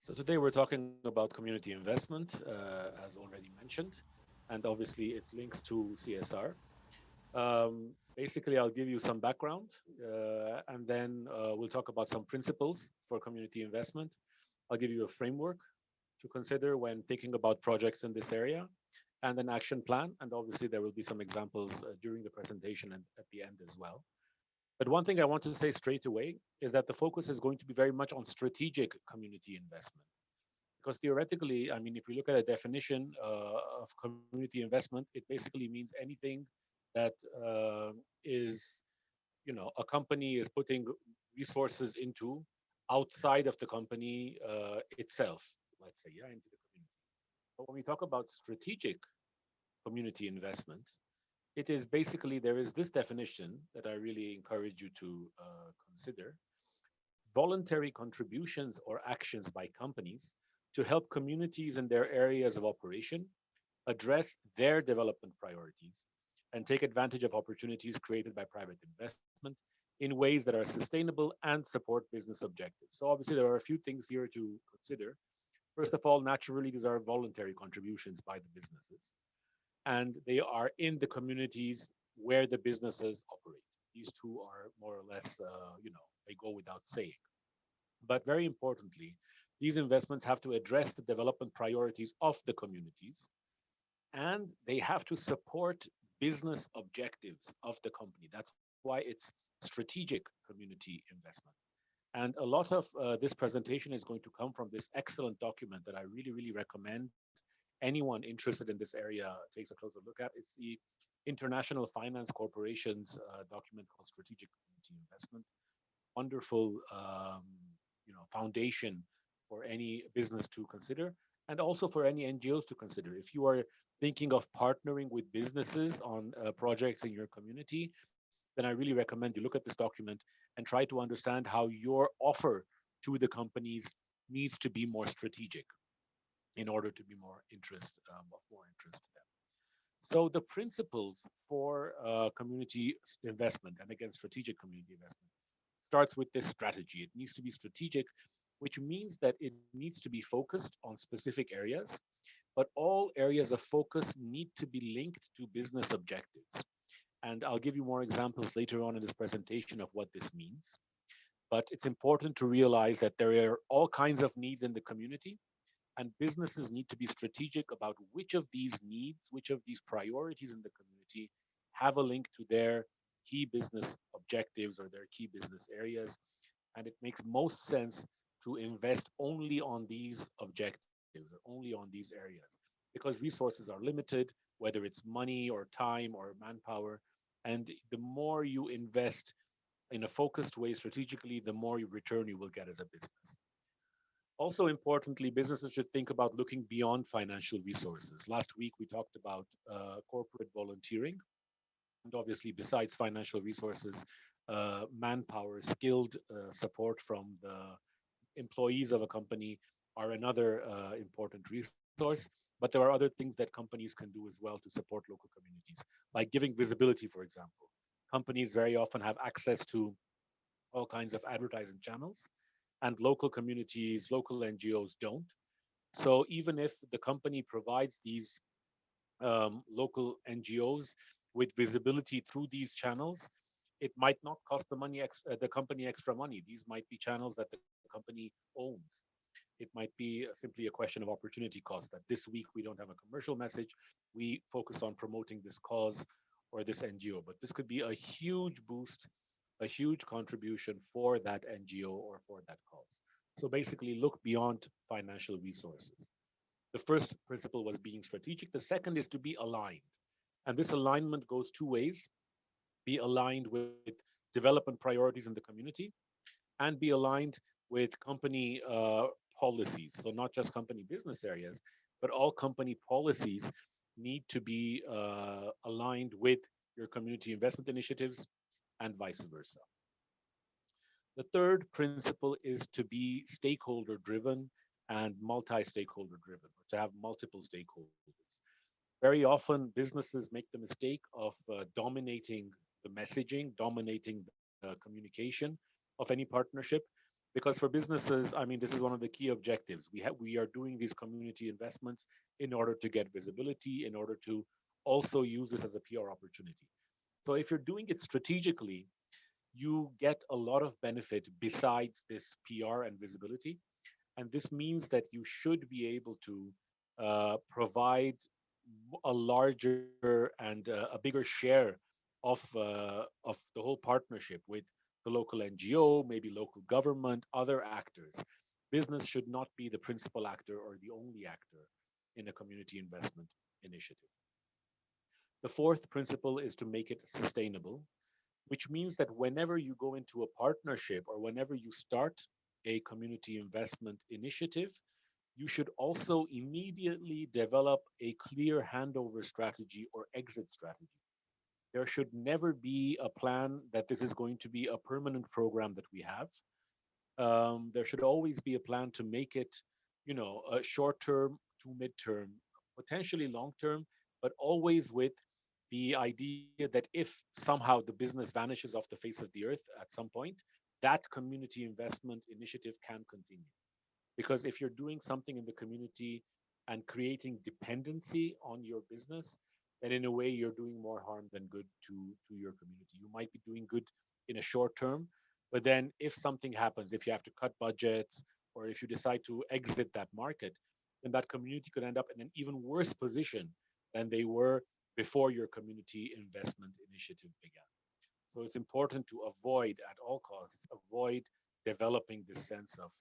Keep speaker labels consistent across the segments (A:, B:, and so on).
A: So today we're talking about community investment, as already mentioned, and obviously its links to CSR. Basically, I'll give you some background, and then we'll talk about some principles for community investment. I'll give you a framework to consider when thinking about projects in this area, and an action plan. And obviously, there will be some examples during the presentation and at the end as well. But one thing I want to say straight away is that the focus is going to be very much on strategic community investment. Because theoretically, I mean, if we look at a definition of community investment, it basically means anything that is, a company is putting resources into outside of the company itself, let's say, yeah, into the community. But when we talk about strategic community investment, it is basically there is this definition that I really encourage you to consider: voluntary contributions or actions by companies to help communities in their areas of operation address their development priorities and take advantage of opportunities created by private investment in ways that are sustainable and support business objectives. So obviously there are a few things here to consider. First of all, naturally, these are voluntary contributions by the businesses, and they are in the communities where the businesses operate. These two are more or less, they go without saying. But very importantly, these investments have to address the development priorities of the communities, and they have to support business objectives of the company. That's why it's strategic community investment. And a lot of this presentation is going to come from this excellent document that I really, really recommend anyone interested in this area takes a closer look at. It's the International Finance Corporation's document called Strategic Community Investment. Wonderful, foundation for any business to consider, and also for any NGOs to consider. If you are thinking of partnering with businesses on projects in your community, then I really recommend you look at this document and try to understand how your offer to the companies needs to be more strategic in order to be of more interest to them. So the principles for community investment, and again, strategic community investment, starts with this strategy. It needs to be strategic, which means that it needs to be focused on specific areas, but all areas of focus need to be linked to business objectives. And I'll give you more examples later on in this presentation of what this means. But it's important to realize that there are all kinds of needs in the community, and businesses need to be strategic about which of these needs, which of these priorities in the community have a link to their key business objectives or their key business areas. And it makes most sense to invest only on these objectives or only on these areas, because resources are limited, whether it's money or time or manpower. And the more you invest in a focused way strategically, the more return you will get as a business. Also importantly, businesses should think about looking beyond financial resources. Last week, we talked about corporate volunteering. And obviously, besides financial resources, manpower, skilled support from the employees of a company are another important resource. But there are other things that companies can do as well to support local communities, like giving visibility, for example. Companies very often have access to all kinds of advertising channels, and local communities, local NGOs don't. So even if the company provides these local NGOs with visibility through these channels, it might not cost the company extra money. These might be channels that the company owns. It might be simply a question of opportunity cost, that this week we don't have a commercial message. We focus on promoting this cause or this NGO. But this could be a huge boost, a huge contribution for that NGO or for that cause. So basically, look beyond financial resources. The first principle was being strategic. The second is to be aligned. And this alignment goes two ways: be aligned with development priorities in the community, and be aligned with company policies. So not just company business areas, but all company policies need to be aligned with your community investment initiatives and vice versa. The third principle is to be stakeholder driven and multi-stakeholder driven, or to have multiple stakeholders. Very often businesses make the mistake of dominating the messaging, dominating the communication of any partnership, Because for businesses, I mean, this is one of the key objectives. We are doing these community investments in order to get visibility, in order to also use this as a PR opportunity. So if you're doing it strategically, you get a lot of benefit besides this PR and visibility. And this means that you should be able to provide a larger and a bigger share of the whole partnership with the local NGO, maybe local government, other actors. Business should not be the principal actor or the only actor in a community investment initiative. The fourth principle is to make it sustainable, which means that whenever you go into a partnership or whenever you start a community investment initiative, you should also immediately develop a clear handover strategy or exit strategy. There should never be a plan that this is going to be a permanent program that we have. There should always be a plan to make it, a short term to midterm, potentially long term, but always with the idea that if somehow the business vanishes off the face of the earth at some point, that community investment initiative can continue. Because if you're doing something in the community and creating dependency on your business, then in a way you're doing more harm than good to your community. You might be doing good in a short term, but then if something happens, if you have to cut budgets or if you decide to exit that market, then that community could end up in an even worse position than they were before your community investment initiative began. So it's important to avoid at all costs, avoid developing this sense of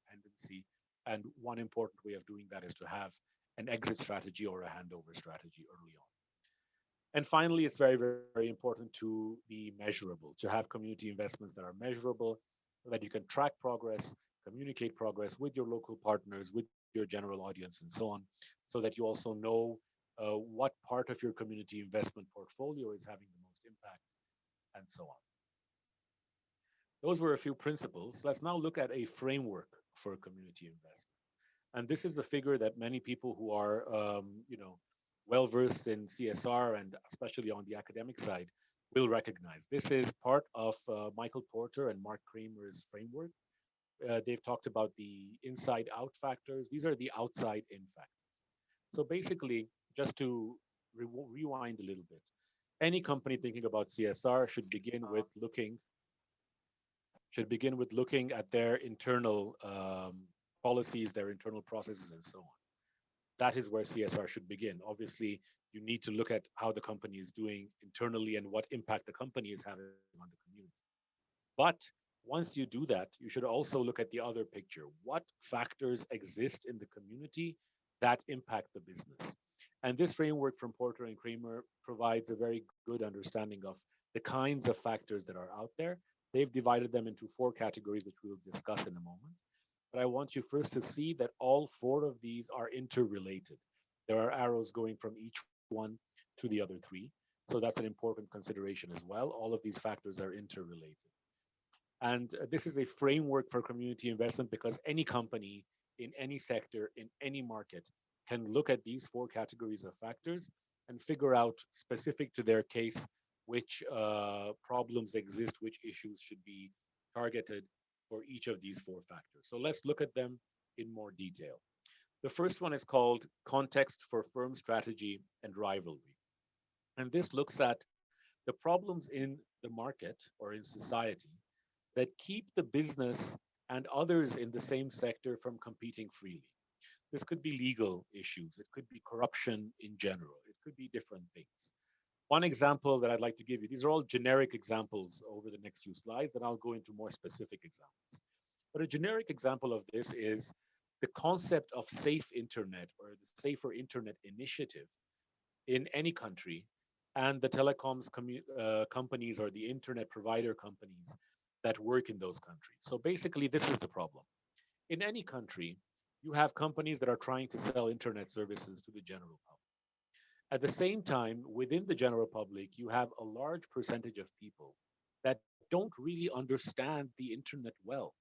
A: dependency. And one important way of doing that is to have an exit strategy or a handover strategy early on. And finally, it's very, very important to be measurable, to have community investments that are measurable, so that you can track progress, communicate progress with your local partners, with your general audience, and so on, so that you also know what part of your community investment portfolio is having the most impact, and so on. Those were a few principles. Let's now look at a framework for community investment. And this is a figure that many people who are, well versed in CSR and especially on the academic side will recognize. This is part of Michael Porter and Mark Kramer's framework. They've talked about the inside out factors. These are the outside in factors. So basically, just to rewind a little bit, any company thinking about CSR should begin with looking at their internal policies, their internal processes, and so on. That is where CSR should begin. Obviously, you need to look at how the company is doing internally and what impact the company is having on the community. But once you do that, you should also look at the other picture. What factors exist in the community that impact the business? And this framework from Porter and Kramer provides a very good understanding of the kinds of factors that are out there. They've divided them into four categories, which we'll discuss in a moment. But I want you first to see that all four of these are interrelated. There are arrows going from each one to the other three. So that's an important consideration as well. All of these factors are interrelated. And this is a framework for community investment because any company in any sector, in any market, can look at these four categories of factors and figure out specific to their case which problems exist, which issues should be targeted for each of these four factors. So let's look at them in more detail. The first one is called context for firm strategy and rivalry. And this looks at the problems in the market or in society that keep the business and others in the same sector from competing freely. This could be legal issues, it could be corruption in general, it could be different things. One example that I'd like to give you, these are all generic examples over the next few slides, and I'll go into more specific examples. But a generic example of this is the concept of safe internet or the safer internet initiative in any country and the telecoms companies or the internet provider companies that work in those countries. So basically, this is the problem. In any country, you have companies that are trying to sell internet services to the general public. At the same time, within the general public, you have a large percentage of people that don't really understand the internet well.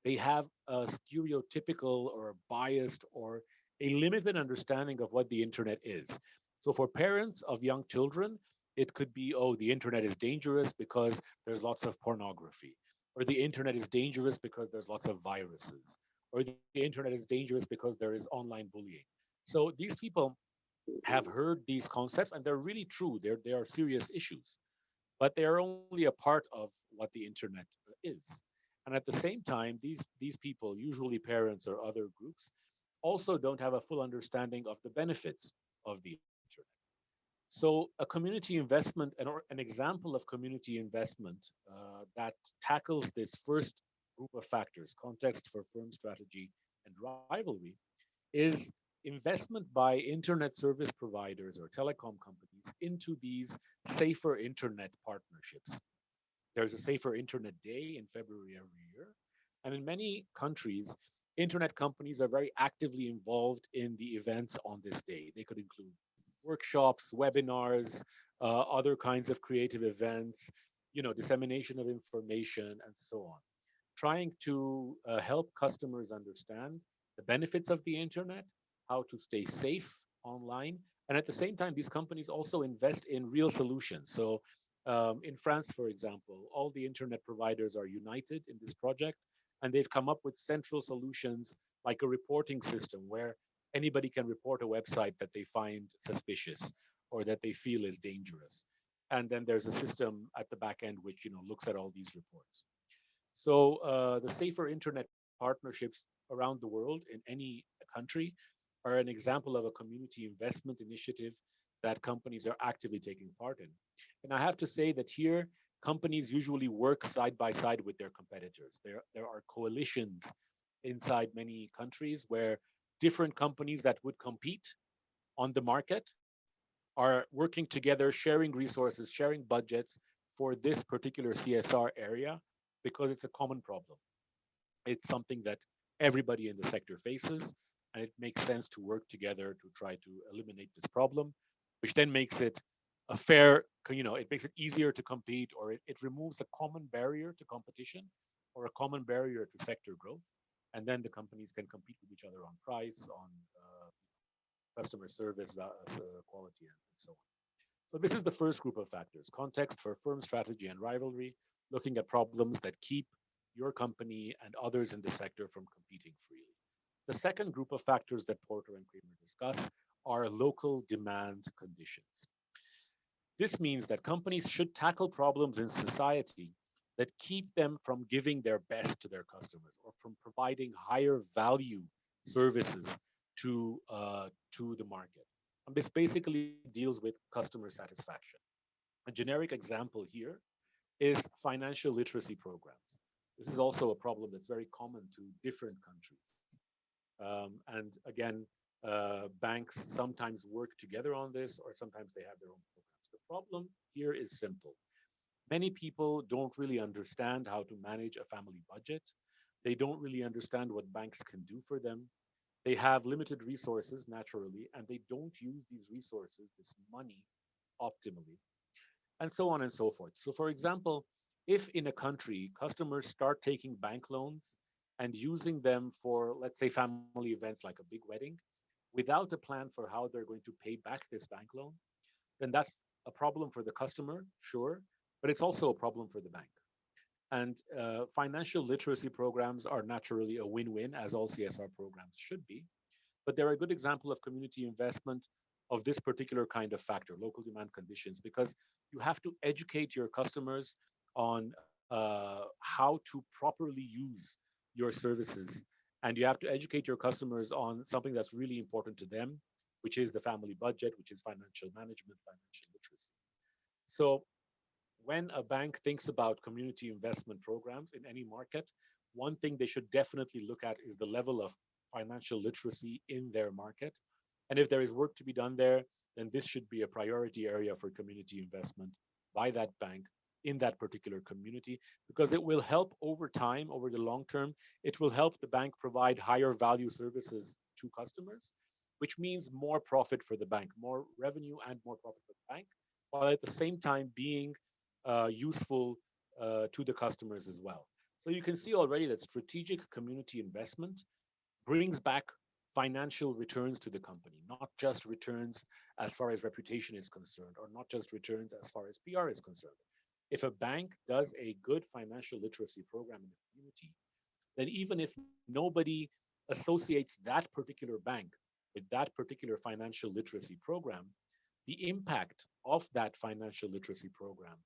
A: They have a stereotypical or a biased or a limited understanding of what the internet is. So for parents of young children, it could be, oh, the internet is dangerous because there's lots of pornography. or the internet is dangerous because there's lots of viruses, or the internet is dangerous because there is online bullying. So these people have heard these concepts and they're really true. They are serious issues, but they are only a part of what the internet is. And at the same time, these people, usually parents or other groups, also don't have a full understanding of the benefits of the internet. So a community investment, an example of community investment that tackles this first group of factors, context for firm strategy and rivalry, is investment by internet service providers or telecom companies into these safer internet partnerships. There's a Safer Internet Day in February every year. And in many countries, internet companies are very actively involved in the events on this day. They could include workshops, webinars, other kinds of creative events, dissemination of information, and so on, trying to help customers understand the benefits of the internet, how to stay safe online. And at the same time, these companies also invest in real solutions. So in France, for example, all the internet providers are united in this project, and they've come up with central solutions like a reporting system where anybody can report a website that they find suspicious or that they feel is dangerous. And then there's a system at the back end which looks at all these reports. So the safer internet partnerships around the world in any country are an example of a community investment initiative that companies are actively taking part in. And I have to say that here, companies usually work side by side with their competitors. There are coalitions inside many countries where different companies that would compete on the market are working together, sharing resources, sharing budgets for this particular CSR area because it's a common problem. It's something that everybody in the sector faces, and it makes sense to work together to try to eliminate this problem, which then makes it a fair, it makes it easier to compete, or it removes a common barrier to competition or a common barrier to sector growth. And then the companies can compete with each other on price, on customer service, quality, and so on. So this is the first group of factors, context for firm strategy and rivalry, looking at problems that keep your company and others in the sector from competing freely. The second group of factors that Porter and Kramer discuss are local demand conditions. This means that companies should tackle problems in society that keep them from giving their best to their customers or from providing higher value services to the market. And this basically deals with customer satisfaction. A generic example here is financial literacy programs. This is also a problem that's very common to different countries. And again, banks sometimes work together on this, or sometimes they have their own programs. The problem here is simple. Many people don't really understand how to manage a family budget. They don't really understand what banks can do for them. They have limited resources naturally, and they don't use these resources, this money, optimally, and so on and so forth. So, for example, if in a country customers start taking bank loans and using them for, let's say, family events like a big wedding, without a plan for how they're going to pay back this bank loan, then that's a problem for the customer, sure, but it's also a problem for the bank. And financial literacy programs are naturally a win-win, as all CSR programs should be. But they're a good example of community investment of this particular kind of factor, local demand conditions, because you have to educate your customers on how to properly use your services. And you have to educate your customers on something that's really important to them, which is the family budget, which is financial management, financial literacy. So when a bank thinks about community investment programs in any market, one thing they should definitely look at is the level of financial literacy in their market. And if there is work to be done there, then this should be a priority area for community investment by that bank in that particular community, because it will help over time, over the long term, it will help the bank provide higher value services to customers, which means more profit for the bank, more revenue and more profit for the bank, while at the same time being useful to the customers as well. So you can see already that strategic community investment brings back financial returns to the company, not just returns as far as reputation is concerned, or not just returns as far as PR is concerned. If a bank does a good financial literacy program in the community, then even if nobody associates that particular bank with that particular financial literacy program, the impact of that financial literacy program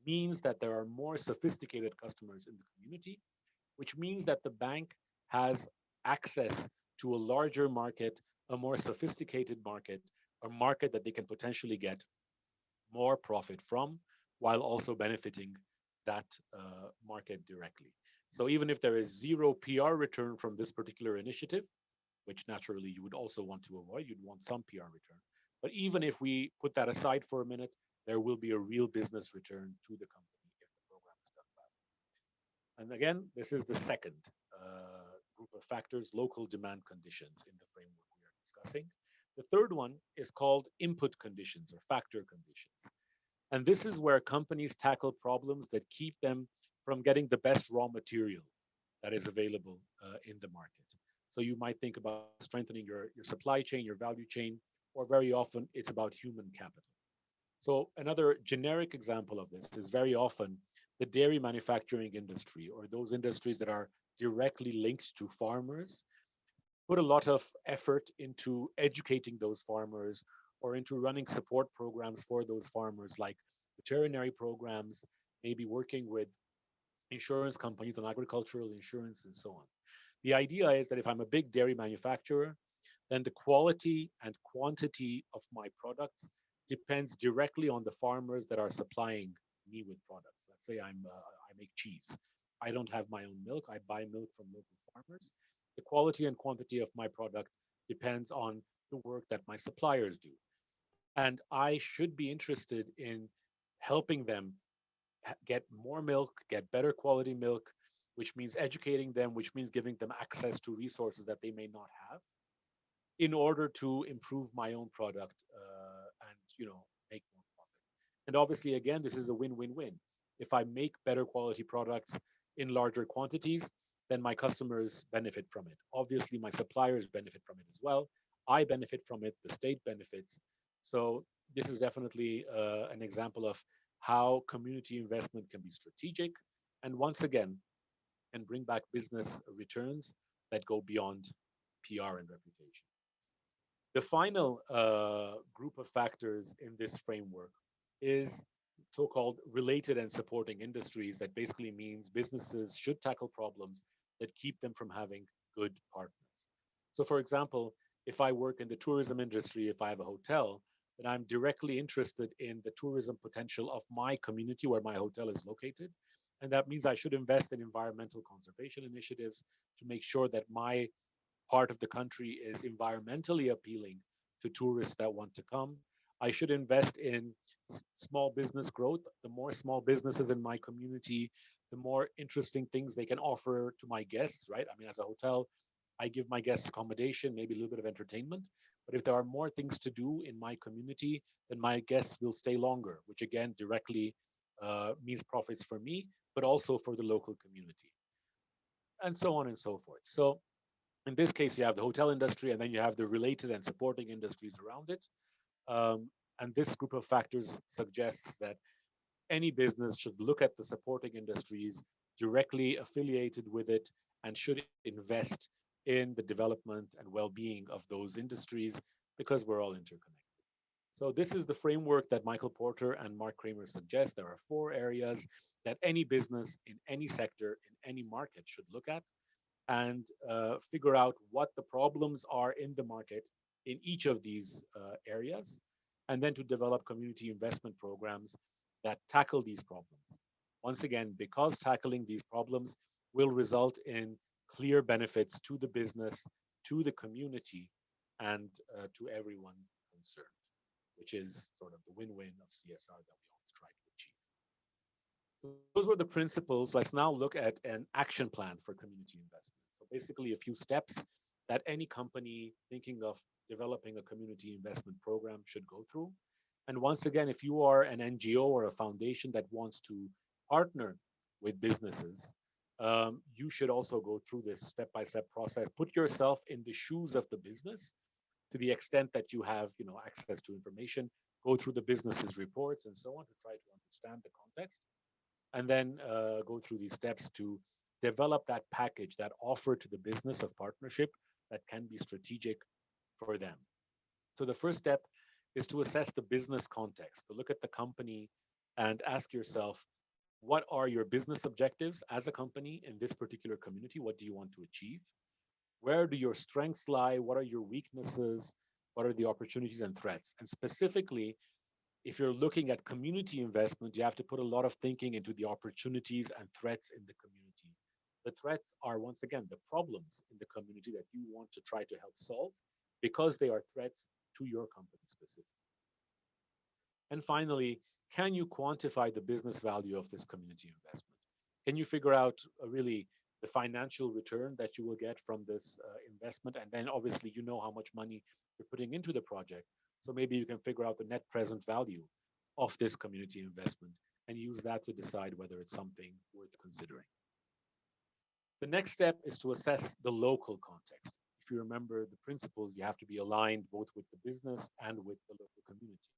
A: means that there are more sophisticated customers in the community, which means that the bank has access to a larger market, a more sophisticated market, a market that they can potentially get more profit from while also benefiting that market directly. So even if there is zero PR return from this particular initiative, which naturally you would also want to avoid, you'd want some PR return. But even if we put that aside for a minute, there will be a real business return to the company if the program is done well. And again, this is the second group of factors, local demand conditions in the framework we are discussing. The third one is called input conditions or factor conditions. And this is where companies tackle problems that keep them from getting the best raw material that is available in the market. So you might think about strengthening your supply chain, your value chain, or very often it's about human capital. So another generic example of this is very often the dairy manufacturing industry or those industries that are directly linked to farmers put a lot of effort into educating those farmers or into running support programs for those farmers like veterinary programs, maybe working with insurance companies on agricultural insurance and so on. The idea is that if I'm a big dairy manufacturer, then the quality and quantity of my products depends directly on the farmers that are supplying me with products. Let's say I make cheese. I don't have my own milk. I buy milk from local farmers. The quality and quantity of my product depends on the work that my suppliers do. And I should be interested in helping them get more milk, get better quality milk, which means educating them, which means giving them access to resources that they may not have in order to improve my own product and make more profit. And obviously, again, this is a win-win-win. If I make better quality products in larger quantities, then my customers benefit from it. Obviously, my suppliers benefit from it as well. I benefit from it. The state benefits. So this is definitely an example of how community investment can be strategic, and once again, and bring back business returns that go beyond PR and reputation. The final group of factors in this framework is so-called related and supporting industries. That basically means businesses should tackle problems that keep them from having good partners. So for example, if I work in the tourism industry, if I have a hotel, then I'm directly interested in the tourism potential of my community where my hotel is located. And that means I should invest in environmental conservation initiatives to make sure that my part of the country is environmentally appealing to tourists that want to come. I should invest in small business growth. The more small businesses in my community, the more interesting things they can offer to my guests, right? I mean, as a hotel, I give my guests accommodation, maybe a little bit of entertainment. But if there are more things to do in my community, then my guests will stay longer, which again directly means profits for me, but also for the local community, and so on and so forth. So in this case, you have the hotel industry, and then you have the related and supporting industries around it. And this group of factors suggests that any business should look at the supporting industries directly affiliated with it and should invest in the development and well-being of those industries because we're all interconnected. So this is the framework that Michael Porter and Mark Kramer suggest. There are 4 areas that any business in any sector, in any market should look at and figure out what the problems are in the market in each of these areas, and then to develop community investment programs that tackle these problems. Once again, because tackling these problems will result in clear benefits to the business, to the community, and to everyone concerned, which is sort of the win-win of CSR that we always try to achieve. So those were the principles. Let's now look at an action plan for community investment. So basically a few steps that any company thinking of developing a community investment program should go through. And once again, if you are an NGO or a foundation that wants to partner with businesses, you should also go through this step-by-step process. Put yourself in the shoes of the business to the extent that you have, access to information. Go through the business's reports and so on to try to understand the context. and then go through these steps to develop that package, that offer to the business of partnership that can be strategic for them. So the first step is to assess the business context, to look at the company and ask yourself, what are your business objectives as a company in this particular community? What do you want to achieve? Where do your strengths lie? What are your weaknesses? What are the opportunities and threats? And specifically, if you're looking at community investment, you have to put a lot of thinking into the opportunities and threats in the community. The threats are, once again, the problems in the community that you want to try to help solve because they are threats to your company specifically. And finally, can you quantify the business value of this community investment? Can you figure out really the financial return that you will get from this investment? And then obviously, you know how much money you're putting into the project. So maybe you can figure out the net present value of this community investment and use that to decide whether it's something worth considering. The next step is to assess the local context. If you remember the principles, you have to be aligned both with the business and with the local community.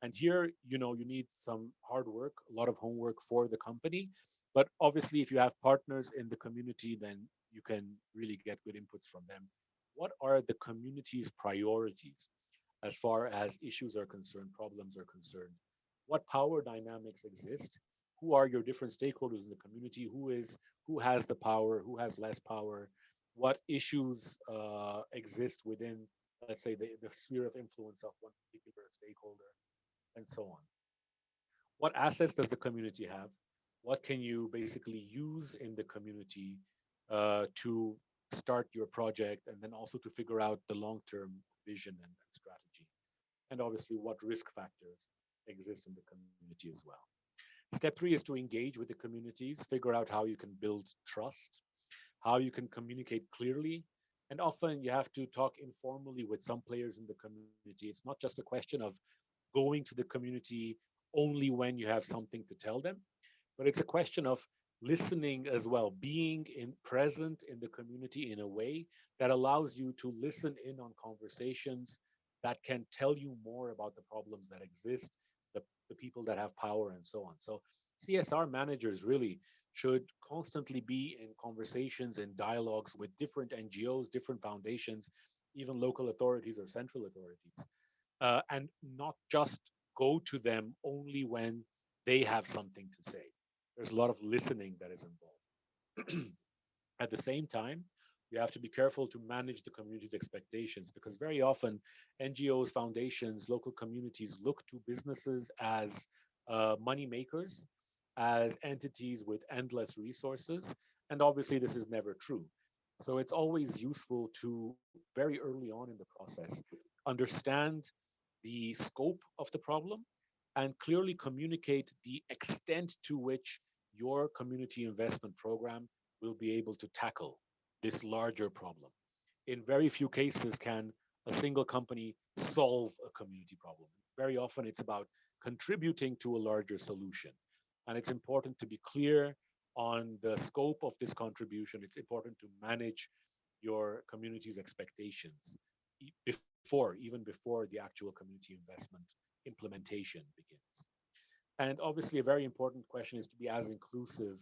A: And here, you need some hard work, a lot of homework for the company. But obviously, if you have partners in the community, then you can really get good inputs from them. What are the community's priorities as far as issues are concerned, problems are concerned? What power dynamics exist? Who are your different stakeholders in the community? Who has the power? Who has less power? What issues exist within, let's say, the sphere of influence of one particular stakeholder, and so on? What assets does the community have? What can you basically use in the community to start your project, and then also to figure out the long-term vision and strategy? And obviously, what risk factors exist in the community as well. Step three is to engage with the communities, figure out how you can build trust, how you can communicate clearly. And often you have to talk informally with some players in the community. It's not just a question of going to the community only when you have something to tell them, but it's a question of listening as well, being present in the community in a way that allows you to listen in on conversations that can tell you more about the problems that exist, the people that have power, and so on. So CSR managers really should constantly be in conversations and dialogues with different NGOs, different foundations, even local authorities or central authorities, and not just go to them only when they have something to say. There's a lot of listening that is involved. At the same time, you have to be careful to manage the community's expectations, because very often NGOs, foundations, local communities look to businesses as money makers, as entities with endless resources. And obviously, this is never true. So it's always useful to, very early on in the process, understand the scope of the problem and clearly communicate the extent to which your community investment program will be able to tackle this larger problem. In very few cases can a single company solve a community problem. Very often it's about contributing to a larger solution. And it's important to be clear on the scope of this contribution. It's important to manage your community's expectations even before the actual community investment implementation begins. And obviously, a very important question is to be as inclusive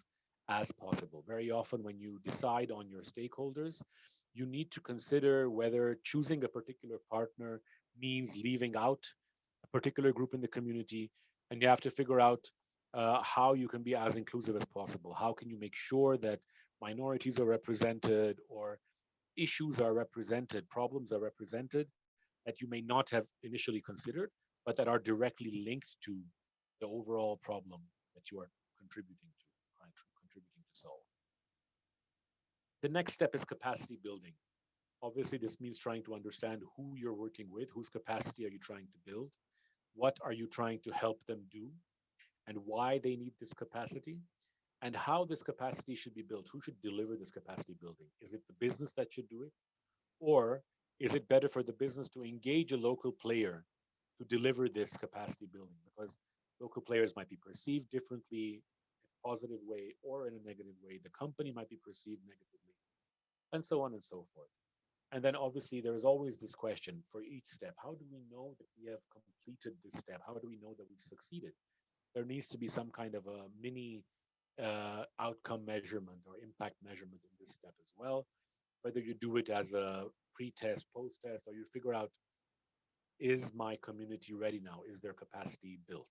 A: as possible. Very often, when you decide on your stakeholders, you need to consider whether choosing a particular partner means leaving out a particular group in the community. And you have to figure out how you can be as inclusive as possible. How can you make sure that minorities are represented, or issues are represented, problems are represented that you may not have initially considered, but that are directly linked to the overall problem that you are contributing to solve. The next step is capacity building. Obviously, this means trying to understand who you're working with, whose capacity are you trying to build, what are you trying to help them do, and why they need this capacity, and how this capacity should be built. Who should deliver this capacity building? Is it the business that should do it? Or is it better for the business to engage a local player to deliver this capacity building? Because local players might be perceived differently in a positive way or in a negative way. The company might be perceived negatively, and so on and so forth. And then obviously there is always this question for each step. How do we know that we have completed this step? How do we know that we've succeeded? there needs to be some kind of a mini outcome measurement or impact measurement in this step as well. Whether you do it as a pre-test, post-test, or you figure out, is my community ready now? Is their capacity built?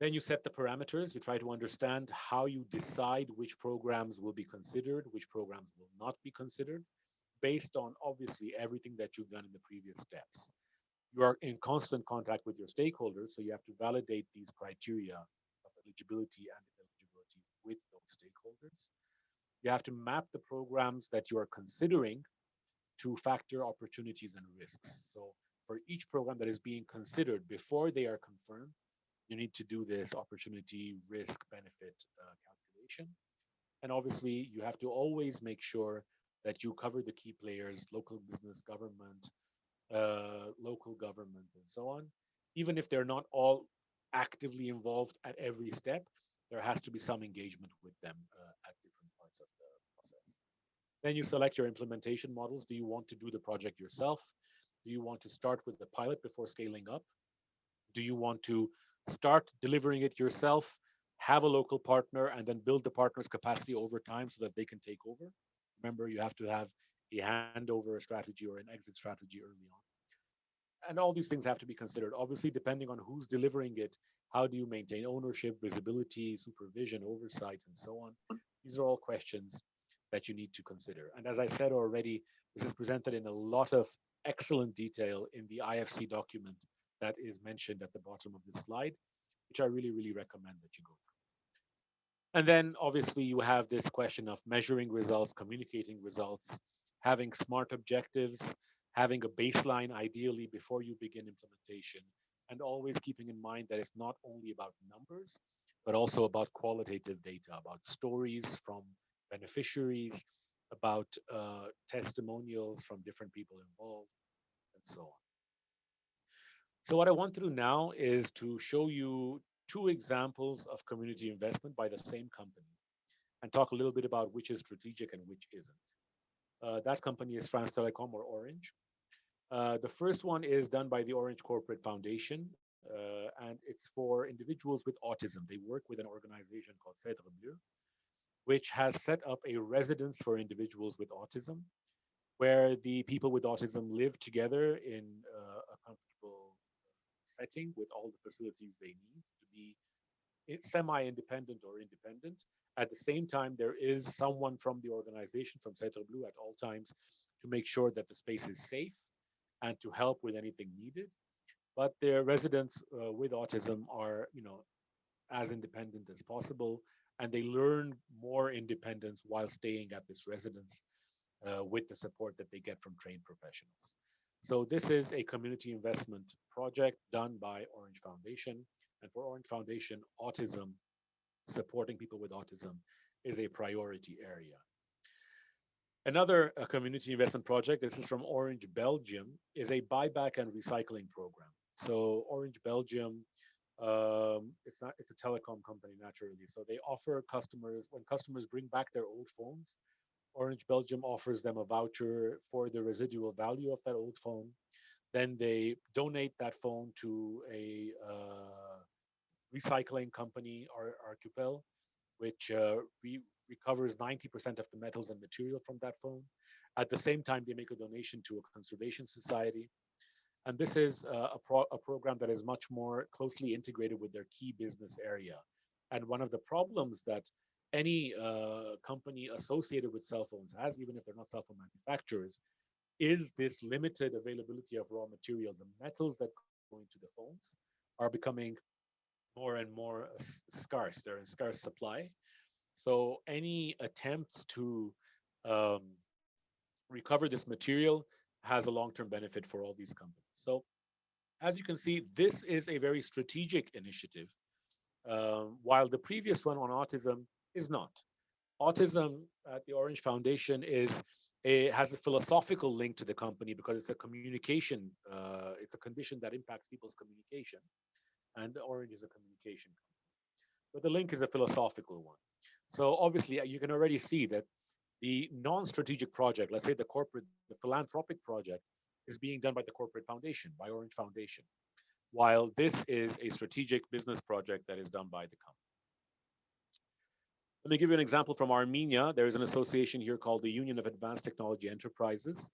A: Then you set the parameters. You try to understand how you decide which programs will be considered, which programs will not be considered, based on obviously everything that you've done in the previous steps. You are in constant contact with your stakeholders, so you have to validate these criteria of eligibility and ineligibility with those stakeholders. You have to map the programs that you are considering to factor opportunities and risks. So for each program that is being considered before they are confirmed, you need to do this opportunity risk benefit calculation. And obviously, you have to always make sure that you cover the key players, local business, government, local government, and so on. Even if they're not all actively involved at every step, there has to be some engagement with them at different parts of the process. Then you select your implementation models. Do you want to do the project yourself? Do you want to start with the pilot before scaling up? Do you want to start delivering it yourself, have a local partner, and then build the partner's capacity over time so that they can take over? Remember, you have to have a handover strategy or an exit strategy early on. And all these things have to be considered. Obviously, depending on who's delivering it, how do you maintain ownership, visibility, supervision, oversight, and so on? These are all questions that you need to consider. And as I said already, this is presented in a lot of excellent detail in the IFC document that is mentioned at the bottom of this slide, which I really, really recommend that you go through. And then obviously you have this question of measuring results, communicating results, having smart objectives, having a baseline ideally before you begin implementation, and always keeping in mind that it's not only about numbers, but also about qualitative data, about stories from beneficiaries, about testimonials from different people involved, and so on. So what I want to do now is to show you two examples of community investment by the same company and talk a little bit about which is strategic and which isn't. That company is France Telecom or Orange. The first one is done by the Orange Corporate Foundation, and it's for individuals with autism. They work with an organization called Seferian, which has set up a residence for individuals with autism, where the people with autism live together in a comfortable setting with all the facilities they need to be semi-independent or independent. At the same time, there is someone from the organization, from Centre Blue, at all times to make sure that the space is safe and to help with anything needed. But their residents with autism are, as independent as possible, and they learn more independence while staying at this residence with the support that they get from trained professionals. So this is a community investment project done by Orange Foundation. And for Orange Foundation, autism, supporting people with autism is a priority area. Another community investment project, this is from Orange Belgium, is a buyback and recycling program. So Orange Belgium, it's a telecom company naturally. So they offer customers, when customers bring back their old phones, Orange Belgium offers them a voucher for the residual value of that old phone. Then they donate that phone to a recycling company, or Archipel, which recovers 90% of the metals and material from that phone. At the same time, they make a donation to a conservation society. And this is a program that is much more closely integrated with their key business area. And one of the problems that any company associated with cell phones has, even if they're not cell phone manufacturers, is this limited availability of raw material. The metals that go into the phones are becoming more and more scarce. They're in scarce supply. So any attempts to um, recover this material has a long-term benefit for all these companies. So as you can see, this is a very strategic initiative, while the previous one on autism is not. Autism at the Orange Foundation has a philosophical link to the company because it's a communication, it's a condition that impacts people's communication, and Orange is a communication company. But the link is a philosophical one. So obviously, you can already see that the non-strategic project, let's say the philanthropic project, is being done by the corporate foundation, by Orange Foundation. while this is a strategic business project that is done by the company. Let me give you an example from Armenia. There is an association here called the Union of Advanced Technology Enterprises,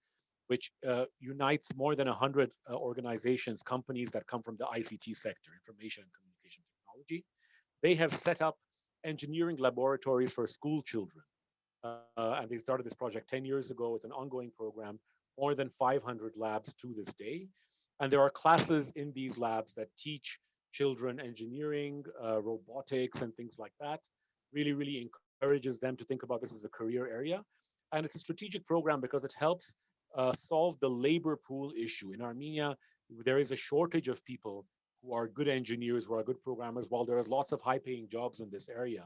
A: which unites more than 100 organizations, companies that come from the ICT sector, information and communication technology. They have set up engineering laboratories for school children. And they started this project 10 years ago. It's an ongoing program, more than 500 labs to this day. And there are classes in these labs that teach children engineering, robotics, and things like that. Really, really encourages them to think about this as a career area. And it's a strategic program because it helps solve the labor pool issue. In Armenia, there is a shortage of people who are good engineers, who are good programmers, while there are lots of high paying jobs in this area.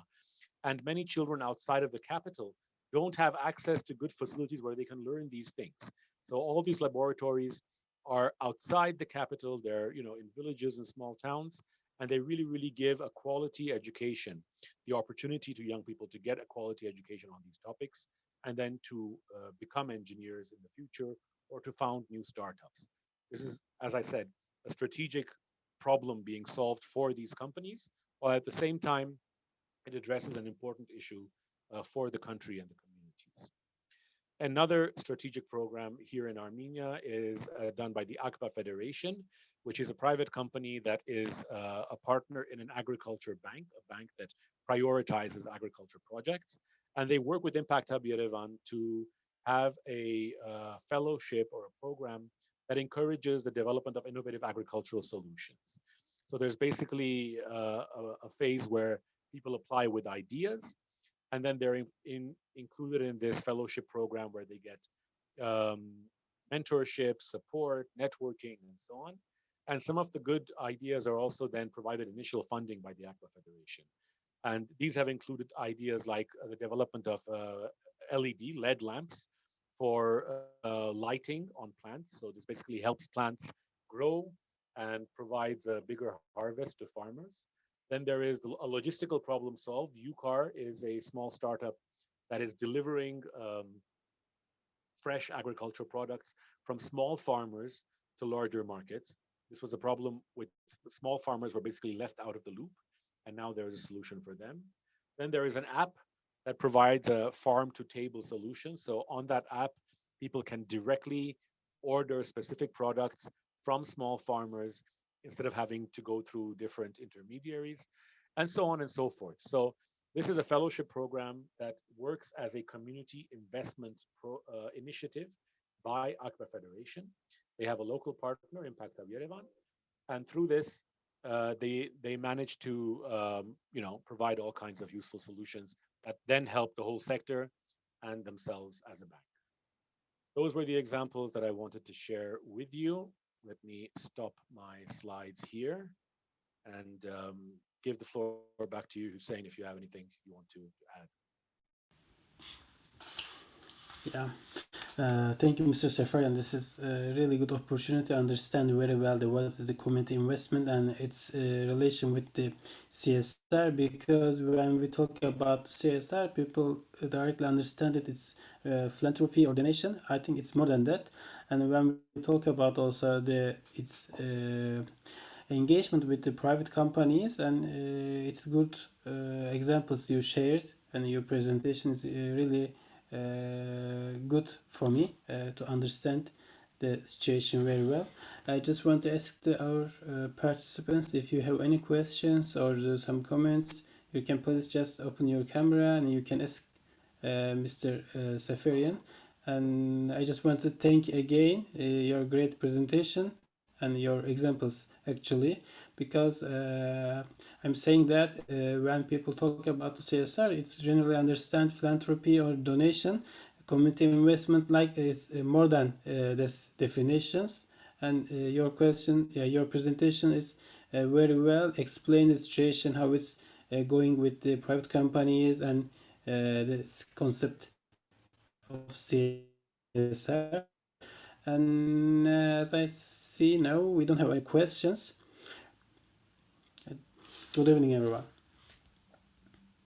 A: And many children outside of the capital don't have access to good facilities where they can learn these things. So all these laboratories are outside the capital. They're, in villages and small towns, and they really, really give a quality education, the opportunity to young people to get a quality education on these topics, and then to become engineers in the future or to found new startups. This is, as I said, a strategic problem being solved for these companies, while at the same time, it addresses an important issue for the country and the communities. Another strategic program here in Armenia is done by the ACPA Federation, which is a private company that is a partner in an agriculture bank, a bank that prioritizes agriculture projects. And they work with Impact Hub Yerevan to have a fellowship or a program that encourages the development of innovative agricultural solutions. So there's basically a phase where people apply with ideas, and then they're included in this fellowship program where they get mentorship, support, networking, and so on. And some of the good ideas are also then provided initial funding by the ACPA Federation. And these have included ideas like the development of LED lamps for lighting on plants. So this basically helps plants grow and provides a bigger harvest to farmers. Then there is a logistical problem solved. UCAR is a small startup that is delivering fresh agricultural products from small farmers to larger markets. This was a problem with small farmers were basically left out of the loop, and now there is a solution for them. Then there is an app that provides a farm to table solution. So on that app, people can directly order specific products from small farmers instead of having to go through different intermediaries, and so on and so forth. So this is a fellowship program that works as a community investment initiative by ACPA Federation. They have a local partner, Impact of Yerevan, and through this, they manage to provide all kinds of useful solutions that then help the whole sector and themselves as a bank. Those were the examples that I wanted to share with you. Let me stop my slides here and give the floor back to you, Hussein, if you have anything you want to add.
B: Yeah. Thank you, Mr. Seferian. This is a really good opportunity to understand very well what is the community investment and its relation with the CSR. Because when we talk about CSR, people directly understand it. It's philanthropy or donation. I think it's more than that. And when we talk about also its engagement with the private companies, and it's good examples you shared, and your presentation is really good for me to understand the situation very well. I just want to ask our participants, if you have any questions or some comments, you can please just open your camera and you can ask Mr. Seferian. And I just want to thank again your great presentation and your examples actually, because I'm saying that when people talk about the CSR, it's generally understand philanthropy or donation. Community investment like is more than this definitions. And your question, your presentation is very well explained the situation, how it's going with the private companies and this concept of CSR. And as I see now, we don't have any questions. Good evening, everyone.